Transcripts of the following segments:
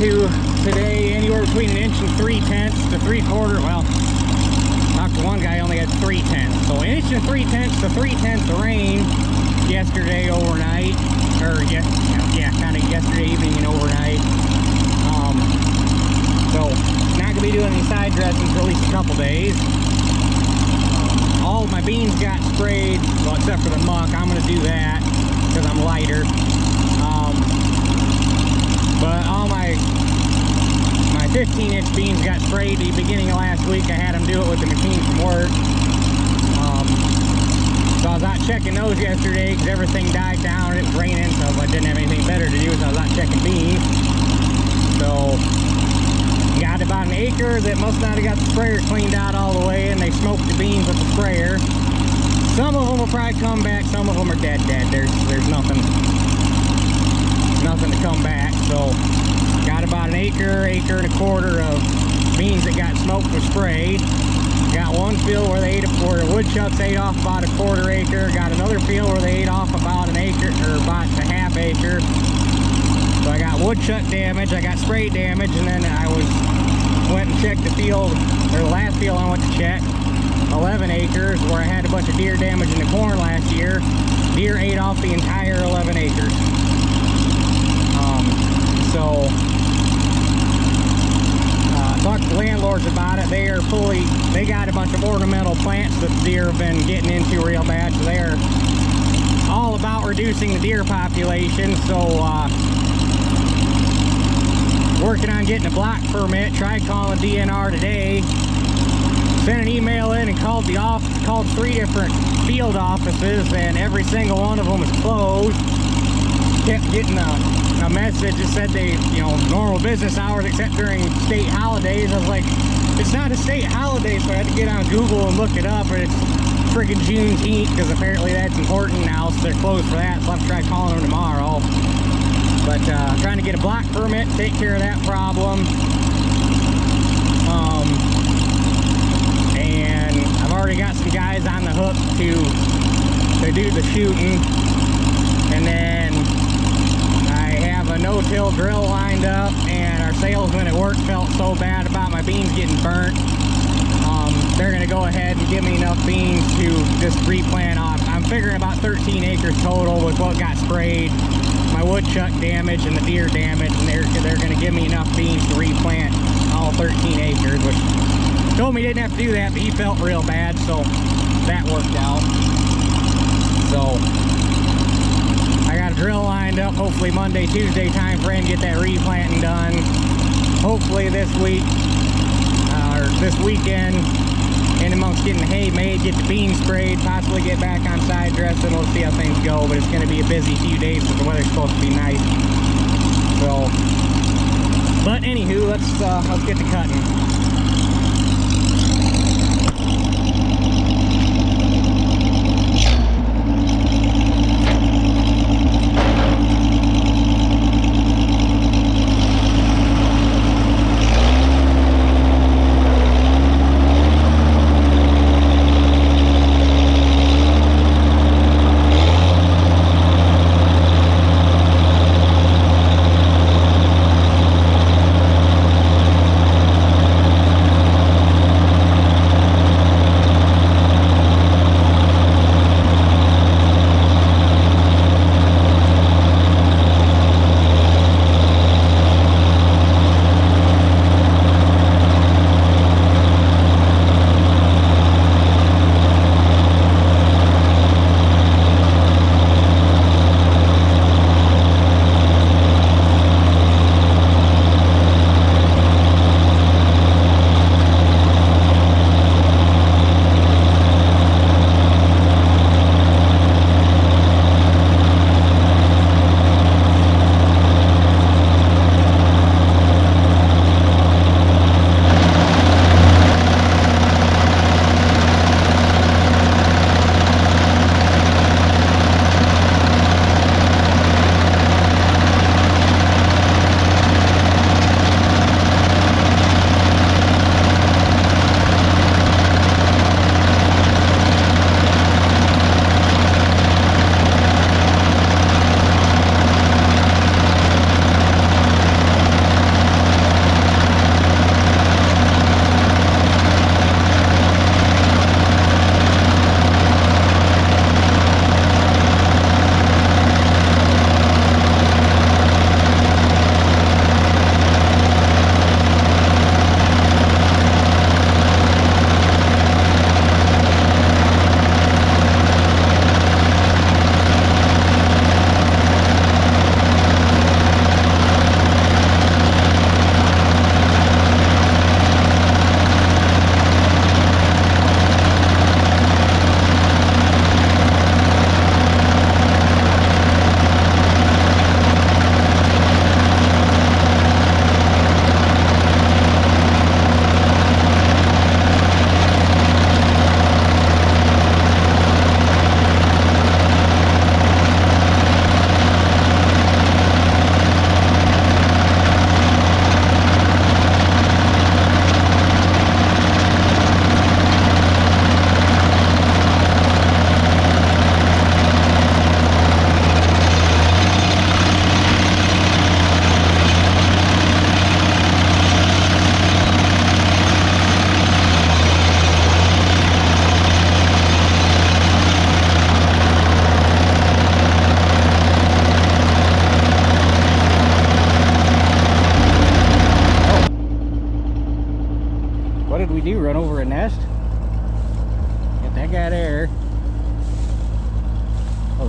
into today anywhere between 1 inch and 3/10 to 3/4. Well, talked to one guy, only had 3/10. So 1 inch and 3/10 to 3/10 of rain yesterday overnight, or yeah, kind of yesterday evening and overnight. So not gonna be doing any side dressing for at least a couple days. All of my beans got sprayed, well, except for the muck. I'm gonna do that because I'm lighter. But all my 15-inch beans got sprayed the beginning of last week. I had them do it with the machine from work. So I was out checking those yesterday because everything died down. It was raining, so I didn't have anything better to do, so I was out checking beans. So got about an acre that must not have got the sprayer cleaned out all the way, and they smoked the beans with the sprayer. Some of them will probably come back. Some of them are dead. There's nothing to come back. So got about an acre and a quarter of beans that got smoked with spray. Got one field where where woodchucks ate off about a 1/4 acre. Got another field where they ate off about an acre, or about a 1/2 acre. So I got woodchuck damage, I got spray damage, and then I went and checked the field, or the last field I went to check, 11 acres, where I had a bunch of deer damage in the corn last year. Deer ate off the entire 11 acres. So talked to the landlords about it. They got a bunch of ornamental plants that the deer have been getting into real bad, so they're all about reducing the deer population. So working on getting a block permit. Tried calling the DNR today, sent an email in and called 3 different field offices, and every single one of them is closed. Kept getting a message that said they, normal business hours except during state holidays. I was like, it's not a state holiday, so I had to get on Google and look it up, and it's freaking Juneteenth, because apparently that's important now, so they're closed for that. So I'll have to try calling them tomorrow. But trying to get a block permit, take care of that problem. And I've already got some guys on the hook to do the shooting. And then I have a no-till drill lined up, and our salesman at work felt so bad about my beans getting burnt. They're going to go ahead and give me enough beans to just replant off. I'm figuring about 13 acres total with what got sprayed, my woodchuck damage, and the deer damage, and they're going to give me enough beans to replant all 13 acres, which told me he didn't have to do that, but he felt real bad, so that worked out. So I got a drill lined up, hopefully Monday, Tuesday time frame, get that replanting done. Hopefully this week, or this weekend, in amongst getting the hay made, get the beans sprayed, possibly get back on side dressing. We'll see how things go, but it's going to be a busy few days because the weather's supposed to be nice. So, but anywho, let's get to cutting.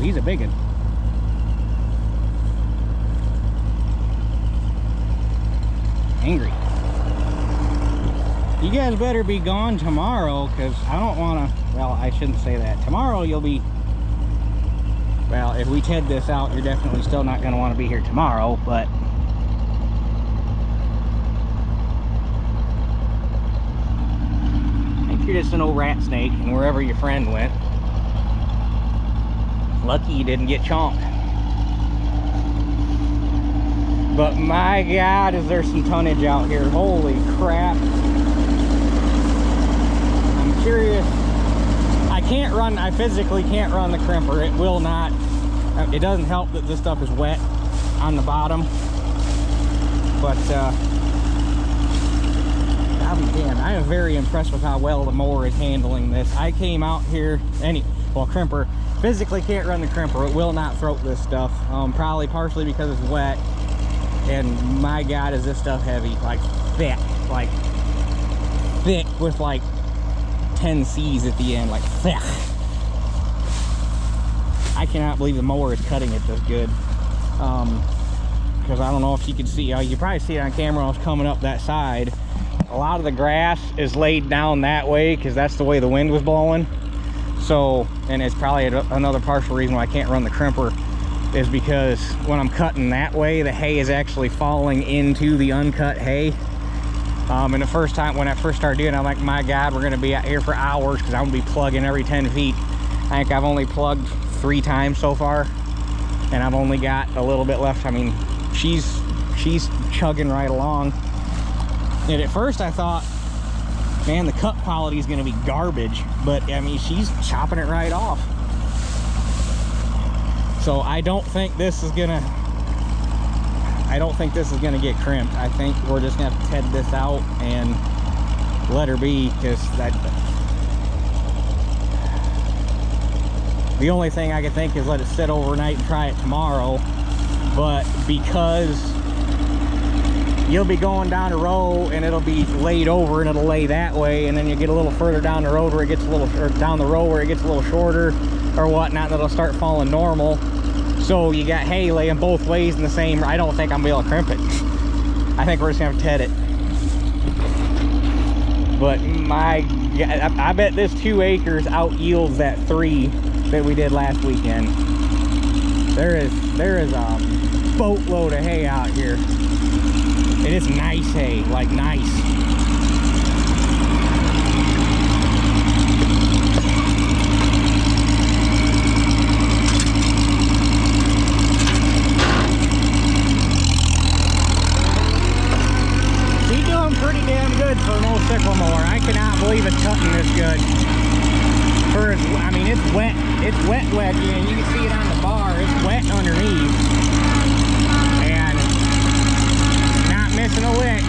he's a big one. Angry. You guys better be gone tomorrow, because I don't want to, well, I shouldn't say that. Tomorrow you'll be, well, if we TED this out, you're definitely still not going to want to be here tomorrow, but I think you're just an old rat snake, and wherever your friend went, lucky you didn't get chomped. But my God, is there some tonnage out here. Holy crap. I'm curious. I physically can't run the crimper. It will not. It doesn't help that this stuff is wet on the bottom. But, I'll be damned. I am very impressed with how well the mower is handling this. I came out here, crimper. Physically can't run the crimper. It will not throat this stuff. Probably partially because it's wet. And my God, is this stuff heavy, like thick with like 10 C's at the end, like thick. I cannot believe the mower is cutting it this good. Because I don't know if you can see, you probably see it on camera. I was coming up that side. A lot of the grass is laid down that way because that's the way the wind was blowing. So, and it's probably another partial reason why I can't run the crimper, is because when I'm cutting that way, the hay is actually falling into the uncut hay. And the first time when I first started doing it, I'm like, my God, we're gonna be out here for hours because I'm gonna be plugging every 10 feet. I think I've only plugged 3 times so far, and I've only got a little bit left. I mean, she's chugging right along. And at first I thought, man, the cut quality is gonna be garbage, but I mean, she's chopping it right off. So I don't think this is gonna get crimped. I think we're just gonna have to TED this out and let her be, because the only thing I can think is let it sit overnight and try it tomorrow. But because you'll be going down the road and it'll be laid over and it'll lay that way, and then you get a little further down the road where it gets a little, or down the road where it gets a little shorter or whatnot, and it'll start falling normal. So you got hay laying both ways in the same. I don't think I'm gonna be able to crimp it. I think we're just gonna have to TED it. But my God, I bet this 2 acres out yields that 3 that we did last weekend. There is a boatload of hay out here. And it's nice hay, like nice. She's doing pretty damn good for an old sickle mower. I cannot believe it's cutting this good. I mean, it's wet. It's wet, and you can see it on the bar. It's wet underneath. And not missing a lick.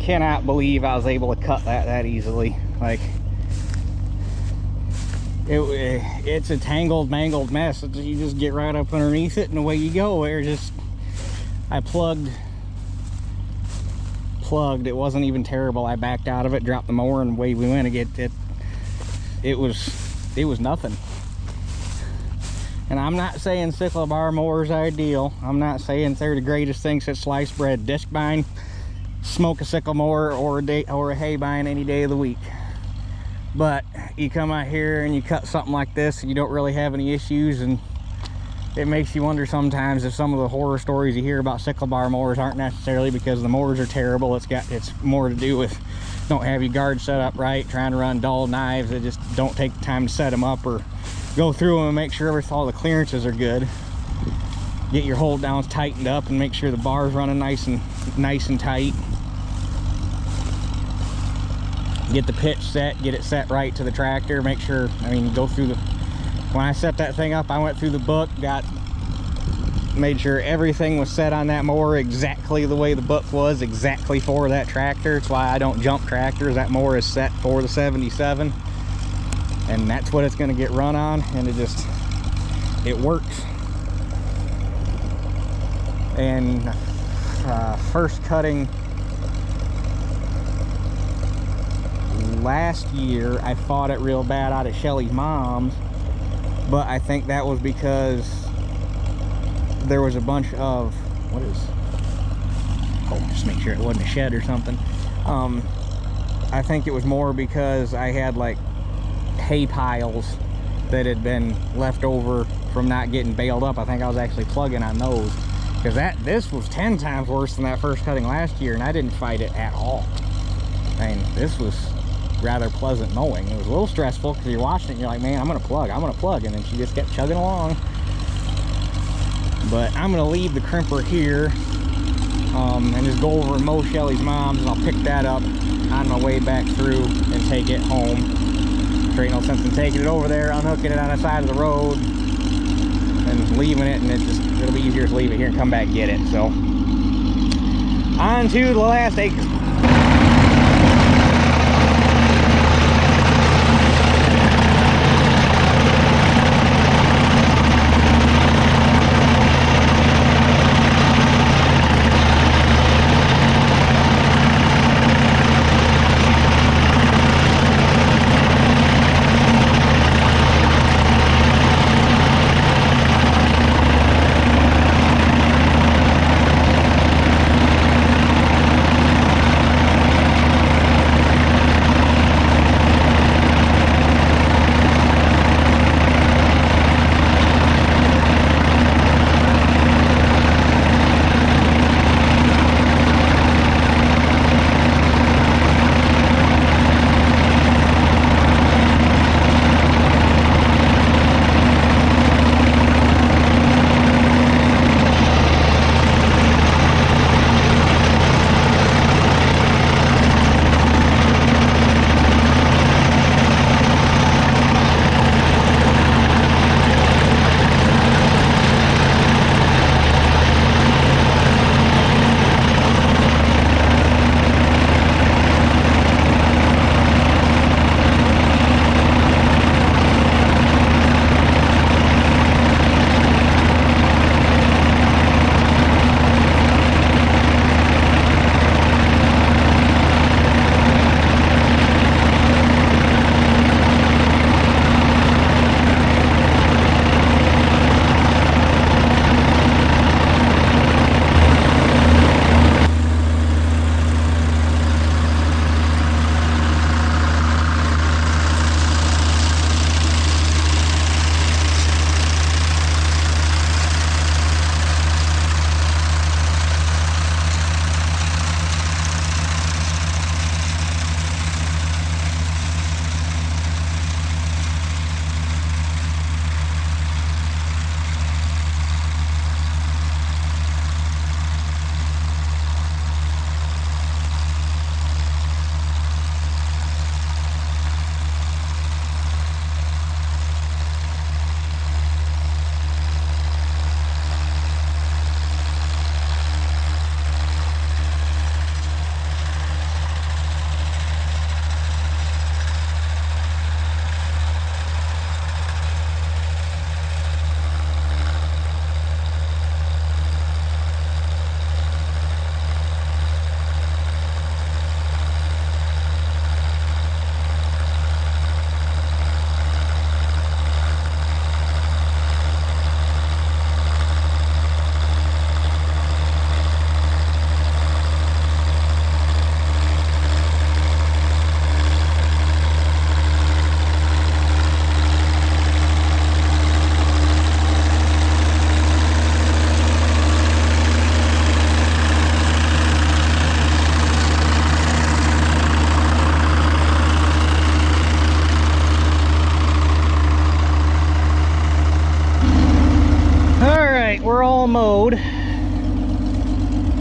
Cannot believe I was able to cut that easily. Like, it's a tangled, mangled mess. You just get right up underneath it and away you go. I plugged plugged. It wasn't even terrible. I backed out of it, dropped the mower, and away we went. It was nothing. And I'm not saying sickle bar mowers are ideal. I'm not saying they're the greatest things since sliced bread. Disc bine, smoke a sickle mower or a hay bine any day of the week. But you come out here and you cut something like this and you don't really have any issues, and it makes you wonder sometimes if some of the horror stories you hear about sickle bar mowers aren't necessarily because the mowers are terrible. It's more to do with don't have your guard set up right, trying to run dull knives that just don't take the time to set them up, or go through them and make sure all the clearances are good. Get your hold downs tightened up and make sure the bar's running nice and tight. Get the pitch set, get it set right to the tractor. Make sure, I mean, go through the, when I set that thing up, I went through the book, made sure everything was set on that mower exactly the way the book was, exactly for that tractor. It's why I don't jump tractors. That mower is set for the 77, and that's what it's going to get run on, and it works. And first cutting last year, I fought it real bad out of Shelly's mom's, but I think that was because there was a bunch of, just make sure it wasn't a shed or something. I think it was more because I had like hay piles that had been left over from not getting baled up. I think I was actually plugging on those, because this was 10 times worse than that first cutting last year, and I didn't fight it at all. I mean, this was rather pleasant mowing. It was a little stressful because you're watching it and you're like, man, I'm gonna plug, and then she just kept chugging along. But I'm gonna leave the crimper here and just go over and mow Shelly's mom's, and I'll pick that up on my way back through and take it home. There ain't no sense in taking it over there, unhooking it on the side of the road and leaving it, and it'll be easier to leave it here and come back and get it. So on to the last acre.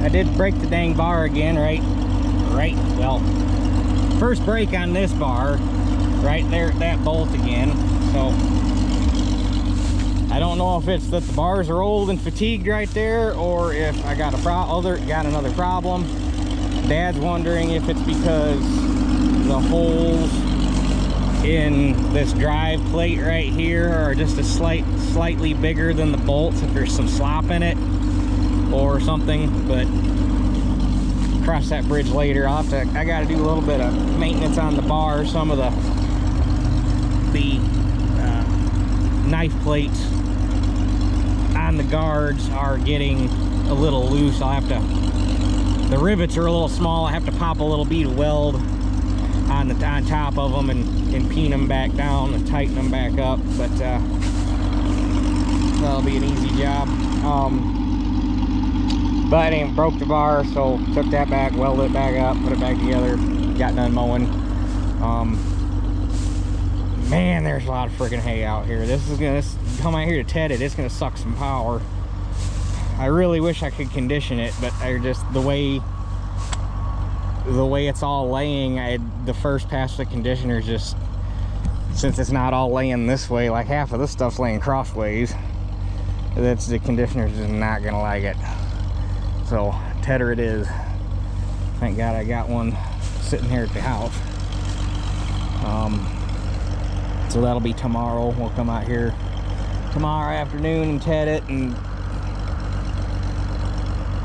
I did break the dang bar again, well, first break on this bar, right there at that bolt again. So I don't know if it's that the bars are old and fatigued right there, or if I got another problem. Dad's wondering if it's because the holes in this drive plate right here are just a slightly bigger than the bolts, if there's some slop in it or something. But cross that bridge later. I gotta do a little bit of maintenance on the bar. Some of the knife plates on the guards are getting a little loose. The rivets are a little small. I have to pop a little bead of weld on top of them and peen them back down and tighten them back up. But that'll be an easy job. But I ain't broke the bar, so took that back, welded it back up, put it back together, got done mowing. Man, there's a lot of freaking hay out here. This is gonna come out here to ted it. It's gonna suck some power. I really wish I could condition it, but the way it's all laying, the first pass of the conditioner just, since it's not all laying this way, like half of this stuff's laying crossways, the conditioner's just not gonna like it. So tedder it is. Thank God I got one sitting here at the house. So that'll be tomorrow. We'll come out here tomorrow afternoon and ted it, and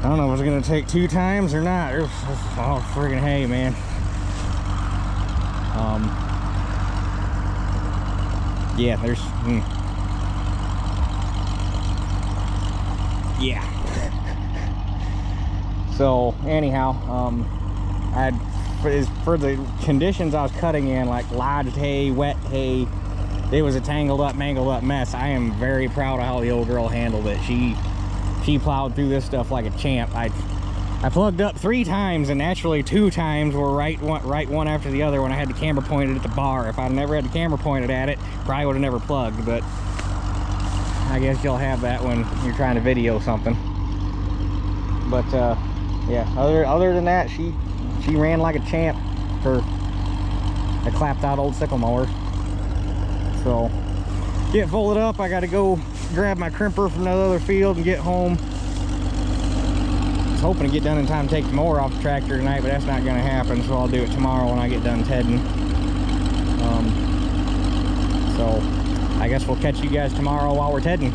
I don't know if it's gonna take 2 times or not. There's all friggin' hay, man. Yeah, there's yeah. So anyhow, for the conditions I was cutting in, like lodged hay, wet hay, it was a tangled up, mangled up mess. I am very proud of how the old girl handled it. She plowed through this stuff like a champ. I plugged up 3 times, and naturally 2 times were right one after the other when I had the camera pointed at the bar. If I never had the camera pointed at it, probably would have never plugged. But I guess you'll have that when you're trying to video something. But yeah, other than that, she ran like a champ for a clapped out old sickle mower. So get folded up. I got to go grab my crimper from the other field and get home. I was hoping to get done in time to take the mower off the tractor tonight, but that's not going to happen, so I'll do it tomorrow when I get done tedding. So I guess we'll catch you guys tomorrow while we're tedding.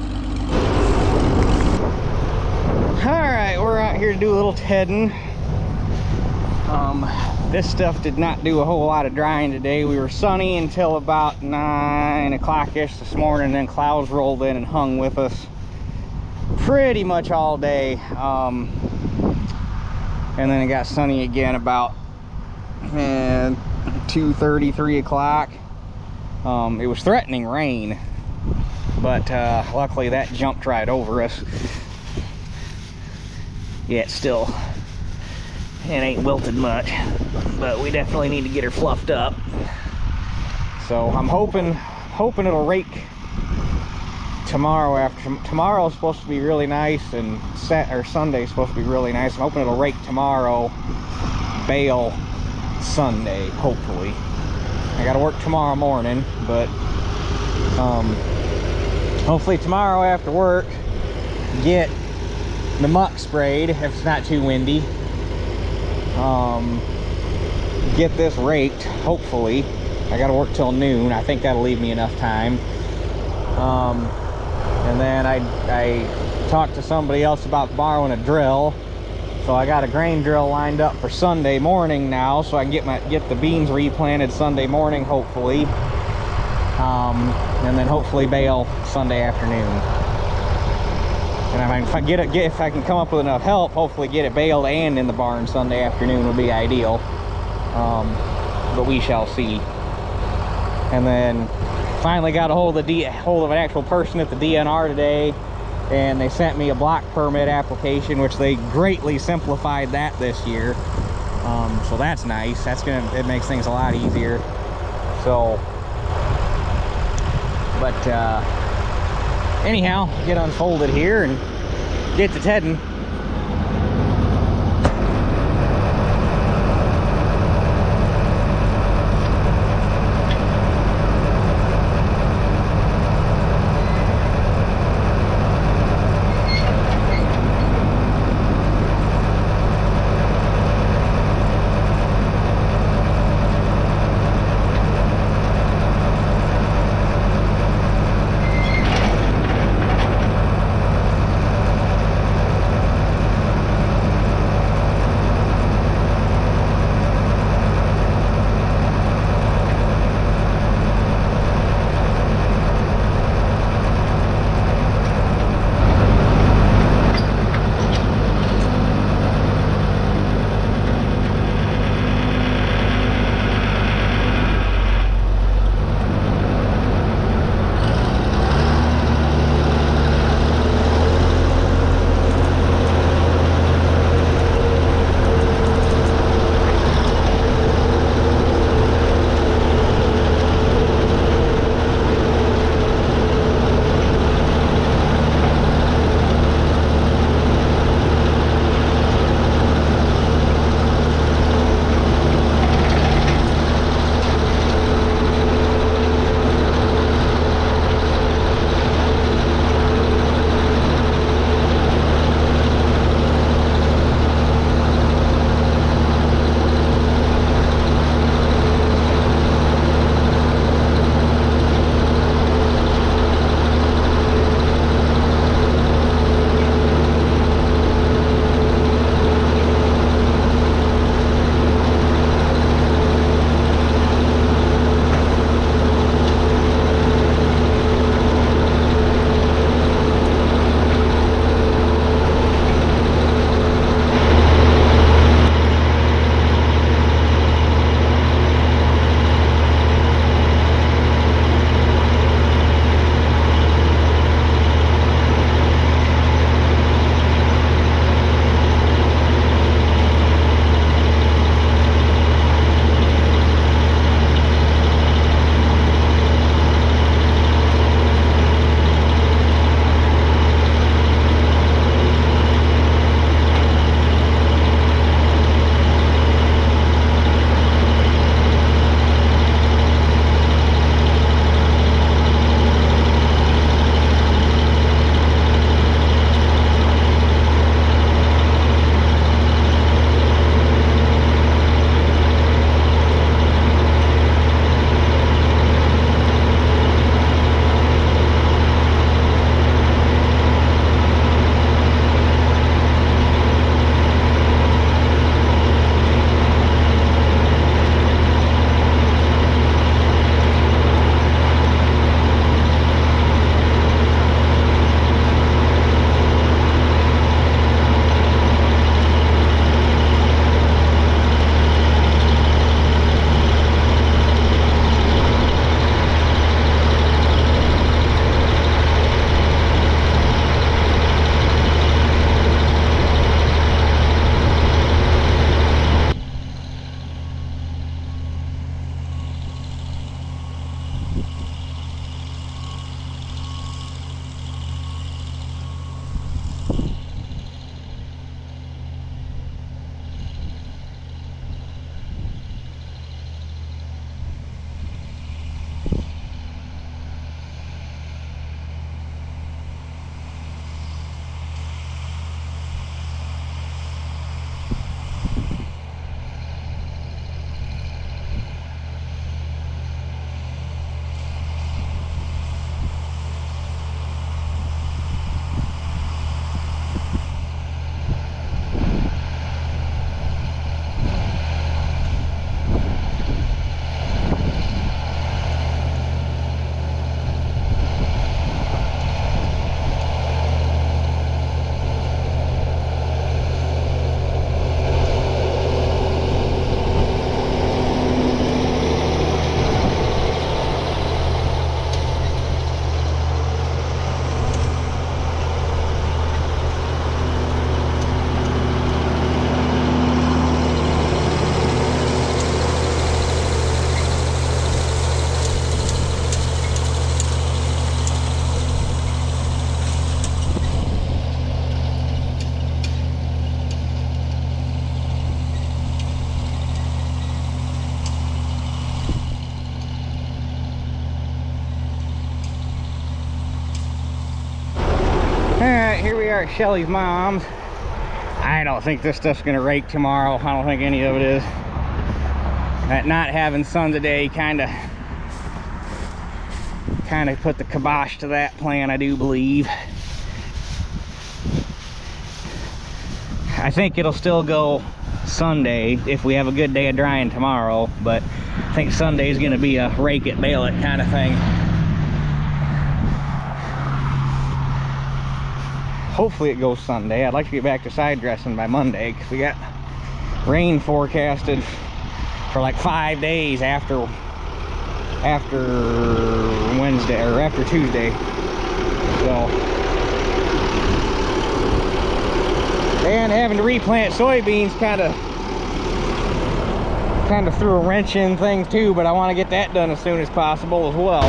Alright, we're out here to do a little tedding. This stuff did not do a whole lot of drying today. We were sunny until about 9 o'clock-ish this morning, and then clouds rolled in and hung with us pretty much all day. And then it got sunny again about 2:30, 3 o'clock. It was threatening rain, but luckily that jumped right over us. Yeah, it ain't wilted much, but we definitely need to get her fluffed up. So I'm hoping it'll rake tomorrow. Tomorrow's supposed to be really nice, and Sunday's supposed to be really nice. I'm hoping it'll rake tomorrow, bale Sunday, hopefully. I gotta work tomorrow morning, but hopefully tomorrow after work, get the muck sprayed if it's not too windy. Get this raked, hopefully. I gotta work till noon. I think that'll leave me enough time. And then I talked to somebody else about borrowing a drill, so I got a grain drill lined up for Sunday morning now, so I can get the beans replanted Sunday morning, hopefully. And then hopefully bale Sunday afternoon. And if I can come up with enough help, hopefully get it baled and in the barn Sunday afternoon would be ideal. But we shall see. And then finally got a hold of an actual person at the DNR today, and they sent me a block permit application, which they greatly simplified that this year. So that's nice. It makes things a lot easier. So, but anyhow, get unfolded here and get to tedding. here we are at Shelly's mom's. I don't think this stuff's gonna rake tomorrow. I don't think any of it is. That not having sun today kind of put the kibosh to that plan, I do believe. I think it'll still go Sunday if we have a good day of drying tomorrow, but I think Sunday's gonna be a rake it, bale it kind of thing. Hopefully it goes Sunday. I'd like to get back to side dressing by Monday because we got rain forecasted for like 5 days after Wednesday or after Tuesday. So, and having to replant soybeans kind of threw a wrench in things too, but I want to get that done as soon as possible as well.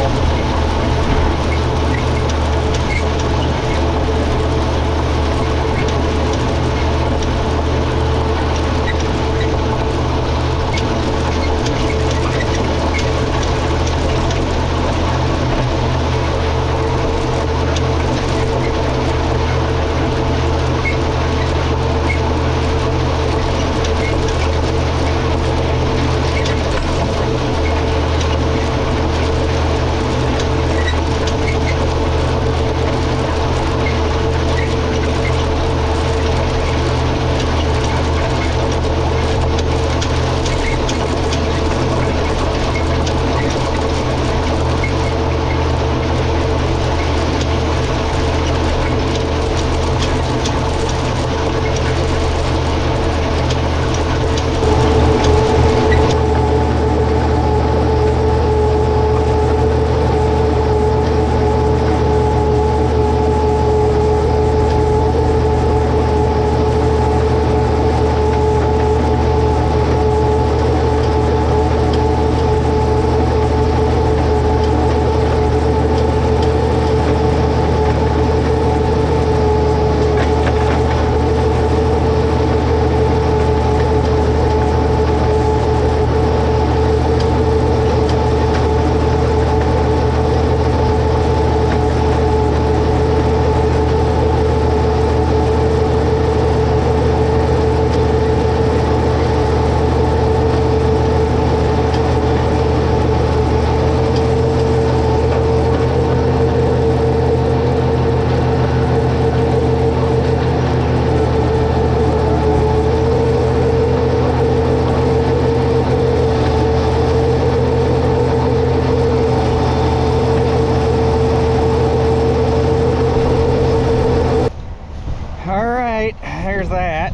There's that.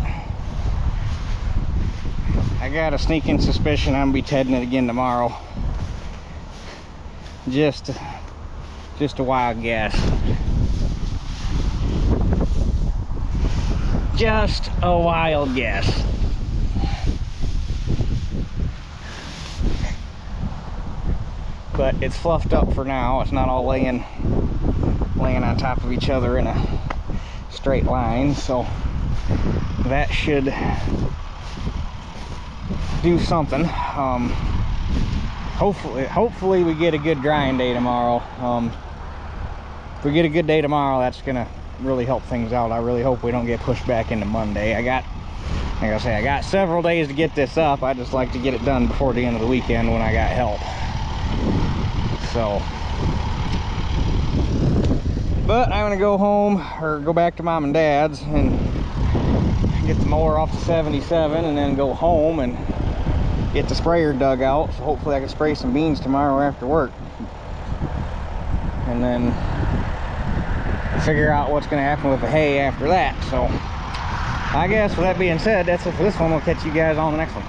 I got a sneaking suspicion I'm gonna be tedding it again tomorrow. Just a wild guess. Just a wild guess. But it's fluffed up for now. It's not all laying on top of each other in a straight line, so that should do something. Hopefully we get a good drying day tomorrow. If we get a good day tomorrow, that's gonna really help things out. I really hope we don't get pushed back into Monday. Like I say, I got several days to get this up. I just like to get it done before the end of the weekend when I got help. So, but I'm gonna go home or go back to mom and dad's and get the mower off the 77 and then go home and get the sprayer dug out. So hopefully I can spray some beans tomorrow after work, and then figure out what's gonna happen with the hay after that. So I guess with that being said, that's it for this one. We'll catch you guys on the next one.